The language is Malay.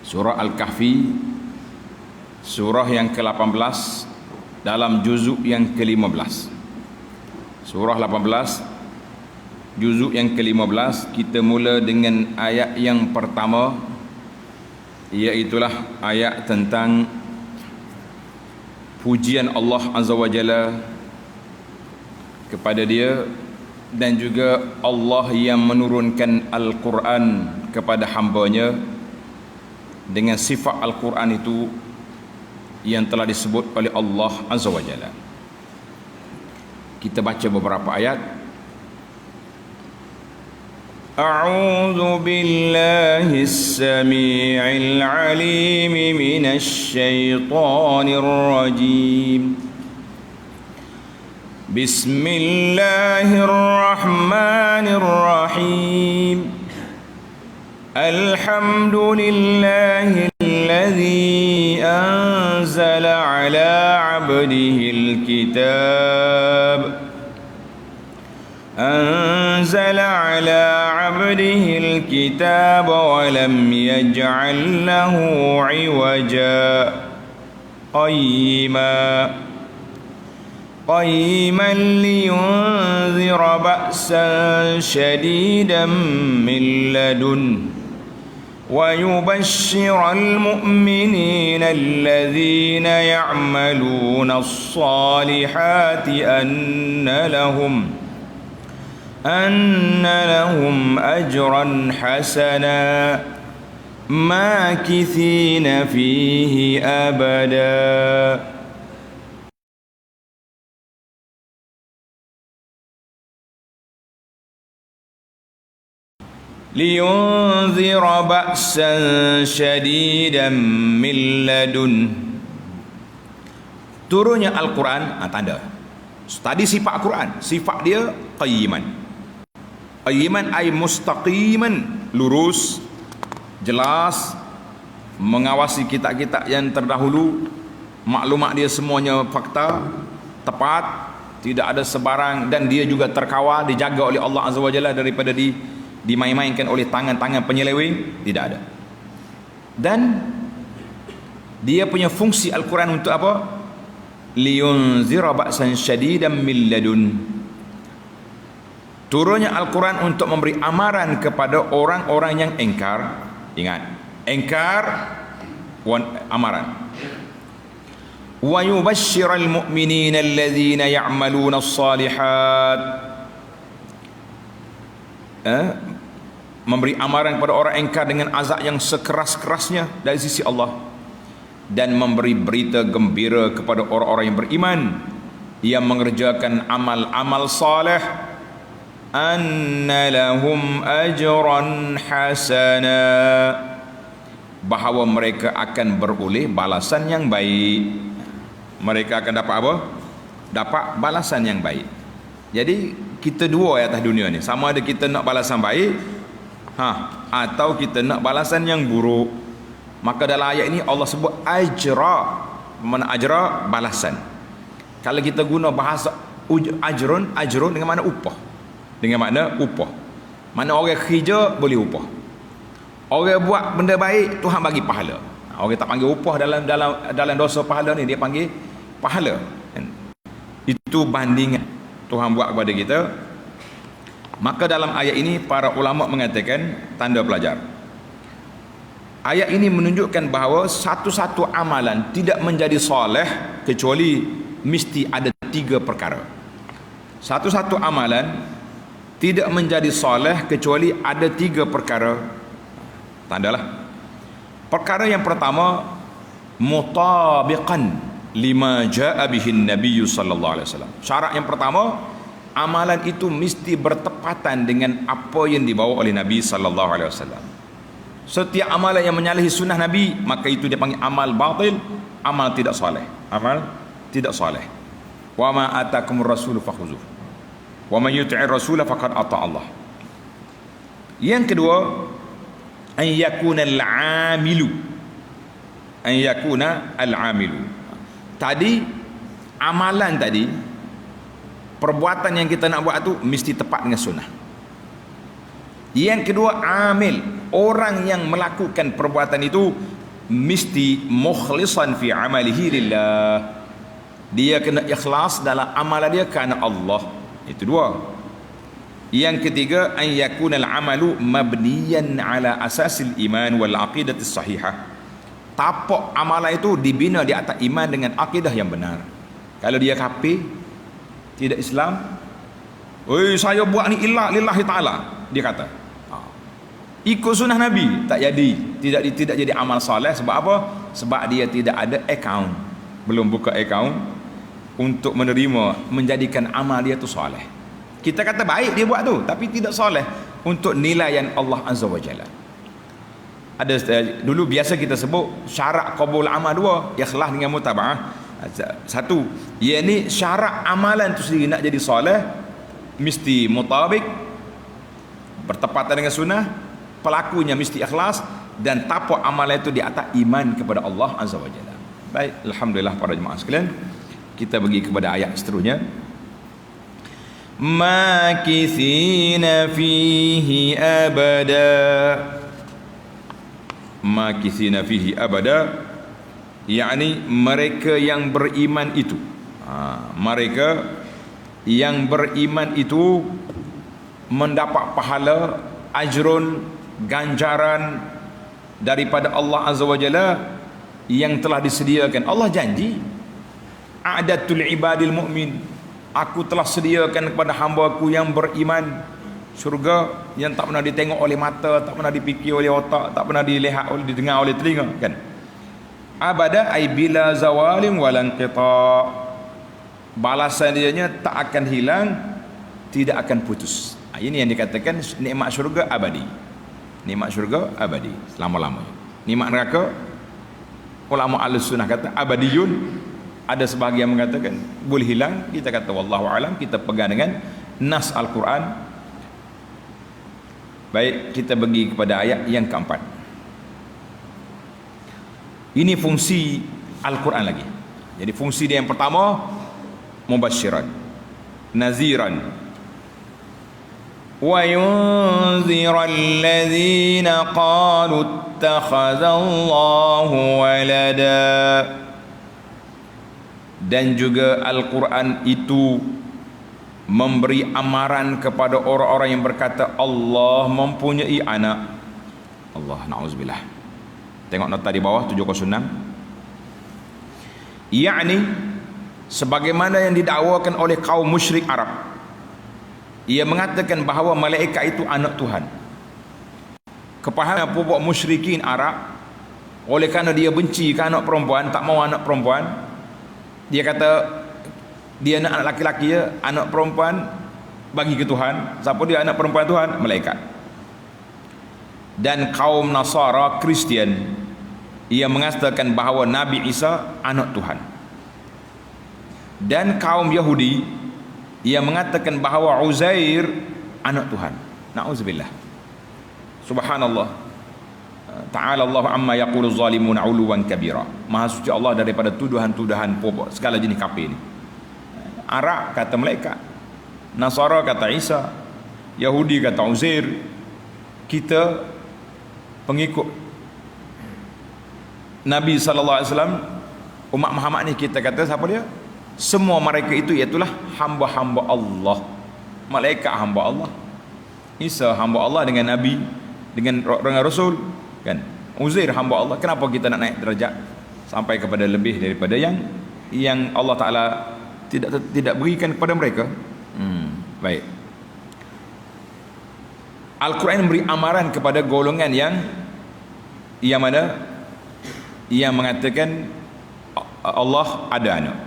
Surah Al-Kahfi, surah yang ke-18 dalam juzuk yang ke-15. Surah 18, juzuk yang ke-15. Kita mula dengan ayat yang pertama, iaitulah ayat tentang pujian Allah Azza wa Jalla kepada Dia, dan juga Allah yang menurunkan Al-Quran kepada hamba-Nya dengan sifat Al-Quran itu yang telah disebut oleh Allah Azza wa Jalla. Kita baca beberapa ayat. A'udzu billahis samii'il 'aliim minasy syaithaanir rajiim. Bismillahirrahmanirrahim. Alhamdulillahilladzi anzala 'ala 'abdihil kitab. أنزل على عبده الكتاب ولم يجعل له عوجا قيما لينذر بأسا شديدا من لدنه ويبشر المؤمنين الذين يعملون الصالحات أن لهم أجرا حسنا ماكثين فيه أبدا. لينذر بأسا شديدا من لدنه. Turunnya Al-Quran, tanda. Tadi sifat Al-Quran, sifat dia qayyiman. Qayyiman ay mustaqiman, lurus, jelas, mengawasi kitab-kitab yang terdahulu, maklumat dia semuanya fakta, tepat, tidak ada sebarang, dan dia juga terkawal, dijaga oleh Allah Azza wa Jalla daripada dimain-mainkan oleh tangan-tangan penyeleweng, tidak ada. Dan dia punya fungsi Al-Quran untuk apa? Liyunzira ba'san syadidan min ladun. Turunnya Al-Quran untuk memberi amaran kepada orang-orang yang engkar. Ingat, engkar amaran. Wa yubashshiral mu'minina alladzina ya'maluna as-salihat. Memberi amaran kepada orang engkar dengan azab yang sekeras-kerasnya dari sisi Allah, dan memberi berita gembira kepada orang-orang yang beriman yang mengerjakan amal-amal saleh, anna lahum ajran hasana, bahawa mereka akan beroleh balasan yang baik. Mereka akan dapat apa? Dapat balasan yang baik. Jadi kita dua atas dunia ni, sama ada kita nak balasan baik atau kita nak balasan yang buruk. Maka dalam ayat ini Allah sebut ajra. Mana ajra? Balasan. Kalau kita guna bahasa ajrun dengan mana upah. Dengan makna upah. Mana orang kerja boleh upah. Orang buat benda baik, Tuhan bagi pahala. Orang tak panggil upah dalam dosa pahala ni, dia panggil pahala. Itu bandingan Tuhan buat kepada kita. Maka dalam ayat ini para ulama mengatakan tanda pelajar. Ayat ini menunjukkan bahawa satu-satu amalan tidak menjadi soleh kecuali mesti ada 3 perkara. Satu-satu amalan tidak menjadi soleh kecuali ada 3 perkara. Tandalah. Perkara yang pertama, mutabiqan lima jaa bihin nabiyyu sallallahu alaihi wasallam. Syarat yang pertama, amalan itu mesti bertepatan dengan apa yang dibawa oleh Nabi sallallahu alaihi wasallam. Setiap amalan yang menyalahi sunnah Nabi, maka itu dia panggil amal batil, amal tidak soleh. Amal tidak soleh. Wa ma atakumur rasulu fakhuzuh. Wa man yuti'ir rasula faqad ata Allah. Yang kedua, an yakuna al-amilu. Tadi amalan tadi, perbuatan yang kita nak buat tu mesti tepat dengan sunnah. Yang kedua, amil, orang yang melakukan perbuatan itu mesti mukhlisan fi amalihi lillah. Dia kena ikhlas dalam amalan dia kerana Allah. Itu dua. Yang ketiga, an yakunal amalu mabniyan ala asasil iman wal aqidati sahihah. Tapak amalan itu dibina di atas iman dengan akidah yang benar. Kalau dia kafir, tidak Islam, oi saya buat ni lillahi taala, dia kata. Ikut sunnah Nabi, tak jadi, tidak jadi amal soleh. Sebab apa? Sebab dia tidak ada account, belum buka account untuk menerima, menjadikan amal dia tu soleh. Kita kata baik dia buat tu, tapi tidak soleh untuk nilaian Allah Azza wa Jalla. Ada dulu biasa kita sebut syarat qabul amal dua, ikhlas dengan mutaba'ah. Satu, yakni syarat amalan tu sendiri nak jadi soleh mesti mutabik, bertepatan dengan sunnah, pelakunya mesti ikhlas, dan tapak amalan itu di atas iman kepada Allah Azza wa Jalla. Baik, alhamdulillah para jemaah sekalian, kita pergi kepada ayat seterusnya. Makithina fihi abada. Makithina fihi abada, yakni mereka yang beriman itu, mereka yang beriman itu mendapat pahala, ajrun, ganjaran daripada Allah Azza wa Jalla yang telah disediakan. Allah janji, a'datul ibadil mu'min, aku telah sediakan kepada hamba-Ku yang beriman syurga yang tak pernah ditengok oleh mata, tak pernah dipikir oleh otak, tak pernah dilihat oleh, didengar oleh telinga, kan? Abada ay bila zawalim walan qita', balasan dianya tak akan hilang, tidak akan putus. Ini yang dikatakan nikmat syurga abadi. Nikmat syurga abadi, selama-lamanya. Nikmat neraka, ulama Ahlus-Sunnah kata abadiyun. Ada sebahagian mengatakan boleh hilang. Kita kata wallahu alam, kita pegang dengan nas Al-Quran. Baik, kita pergi kepada ayat yang keempat. Ini fungsi Al-Quran lagi. Jadi fungsi dia yang pertama, mubasyiran, naziran, wa yunziral ladzina qalu ittakhadallahu walada. Dan juga Al-Quran itu memberi amaran kepada orang-orang yang berkata Allah mempunyai anak. Allah, na'udzubillah. Tengok nota di bawah 706. Yakni sebagaimana yang didakwakan oleh kaum musyrik Arab, ia mengatakan bahawa malaikat itu anak Tuhan. Kepahaman pokok musyrikin Arab, oleh kerana dia benci ke anak perempuan, tak mau anak perempuan, dia kata dia nak anak laki-laki ya, anak perempuan bagi ke Tuhan. Siapa dia anak perempuan Tuhan? Malaikat. Dan kaum Nasara Kristian, ia mengatakan bahawa Nabi Isa anak Tuhan. Dan kaum Yahudi, ia mengatakan bahawa Uzair anak Tuhan. Na'udzubillah. Subhanallah. Ta'ala Allah amma yaqulu zalimuna 'uluwan kabira. Maha suci Allah daripada tuduhan-tuduhan pokok segala jenis kafir ini. Arab kata malaikat, Nasara kata Isa, Yahudi kata Uzair. Kita pengikut Nabi sallallahu alaihi wasallam, umat Muhammad ni, kita kata siapa dia? Semua mereka itu iaitulah hamba-hamba Allah. Malaikat hamba Allah, Isa hamba Allah dengan Nabi, dengan Rasul, kan? Uzair hamba Allah. Kenapa kita nak naik derajat sampai kepada lebih daripada yang Allah Ta'ala tidak berikan kepada mereka? Baik. Al-Quran memberi amaran kepada golongan yang mana yang mengatakan Allah ada anak.